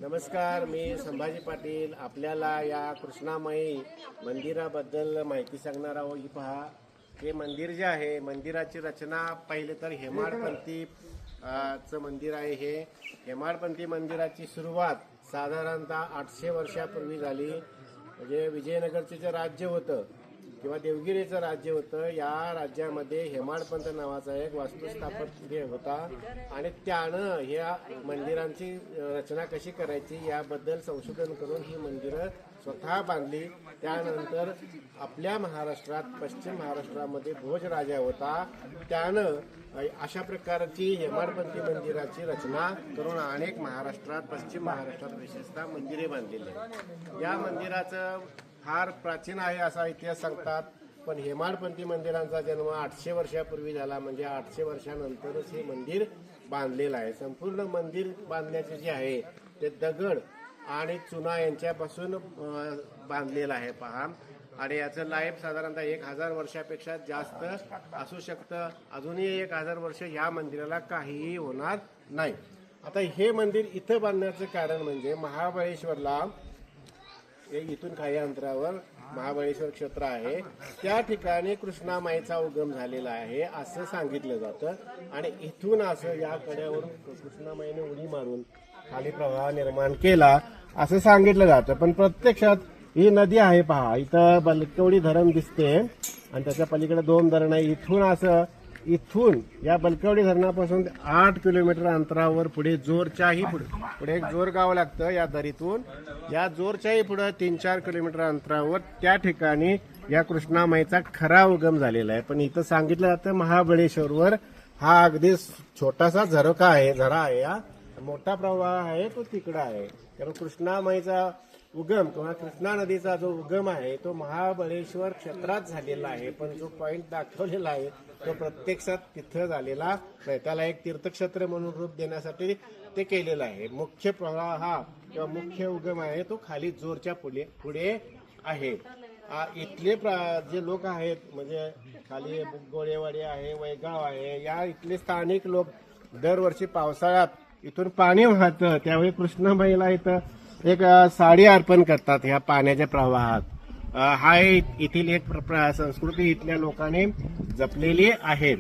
नमस्कार, मी संभाजी पाटील आपल्याला या कृष्णामाई मंदिराबद्दल माहिती सांगणार आहोत. ही पहा, हे मंदिर जे आहे, मंदिराची रचना पहिले तर हेमाडपंथी चं मंदिर आहे. हे हेमाडपंथी मंदिराची सुरुवात साधारणतः 800 वर्षापूर्वी झाली. म्हणजे विजयनगरचे जे राज्य होतं किंवा देवगिरीचं राज्य होतं, या राज्यामध्ये हेमाडपंथ नावाचा एक वास्तुस्थापत्य होता आणि त्यानं ह्या मंदिरांची रचना कशी करायची याबद्दल संशोधन करून ही मंदिरं स्वतः बांधली. त्यानंतर आपल्या महाराष्ट्रात, पश्चिम महाराष्ट्रामध्ये भोजराजा होता, त्यानं अशा प्रकारची हेमाडपंथी मंदिराची रचना करून अनेक महाराष्ट्रात, पश्चिम महाराष्ट्रात विशेषतः मंदिरे बांधलेली आहेत. या मंदिराचं फार प्राचीन आहे असा इतिहास सांगतात, पण हेमाडपंथी मंदिरांचा जन्म 800 वर्षापूर्वी झाला. म्हणजे 800 वर्षानंतरच हे मंदिर बांधलेलं आहे. संपूर्ण मंदिर बांधण्याचे जे आहे ते दगड आणि चुना यांच्यापासून बांधलेलं आहे. पहा, आणि याचं लाईफ साधारणतः 1000 वर्षापेक्षा जास्त असू शकतं. अजूनही 1000 वर्ष ह्या मंदिराला काहीही होणार नाही. आता हे मंदिर इथं बांधण्याचं कारण म्हणजे महाबळेश्वरला इथून काही अंतरावर महाबळेश्वर क्षेत्र आहे, त्या ठिकाणी कृष्णामाईचा उगम झालेला आहे असं सांगितलं जातं. आणि इथून असं या कड्यावरून कृष्णामाईने उडी मारून खाली प्रवाह निर्माण केला असं सांगितलं जातं. पण प्रत्यक्षात ही नदी आहे. पहा, इथं बलकवडी धरण दिसते आणि त्याच्या पलीकडे 2 धरण आहे. इथून या बलकवडी धरणापासून 8 किलोमीटर अंतरावर पुढे जोरच्याही पुढे एक जोर गाव लागतं. या दरीतून या जोरच्याही पुढे 3-4 किलोमीटर अंतरावर त्या ठिकाणी या कृष्णामाईचा खरा उगम झालेला आहे. पण इथं सांगितलं जातं महाबळेश्वरवर हा अगदी छोटासा झरा आहे. हा मोठा प्रवाह आहे तो तिकडं आहे. कारण कृष्णामाईचा उगम किंवा कृष्णा नदीचा जो उगम आहे तो महाबळेश्वर क्षेत्रात झालेला आहे. पण जो पॉइंट दाखवलेला आहे तो प्रत्यक्षात तिथं झालेला नाही. त्याला एक तीर्थक्षेत्र म्हणून रूप देण्यासाठी ते केलेलं आहे. मुख्य प्रवाह किंवा मुख्य उगम आहे तो खाली जोरच्या पुढे आहे. इथले जे लोक आहेत, म्हणजे खाली गोळेवाडी आहे, वैगाव आहे, या इथले स्थानिक लोक दरवर्षी पावसाळ्यात इथून पाणी वाहतं, त्यावेळी कृष्णामाईला इथं एक साडी अर्पण करतात ह्या पाण्याच्या प्रवाहात. हा येथील एक संस्कृती इथल्या लोकांनी जपलेली आहे.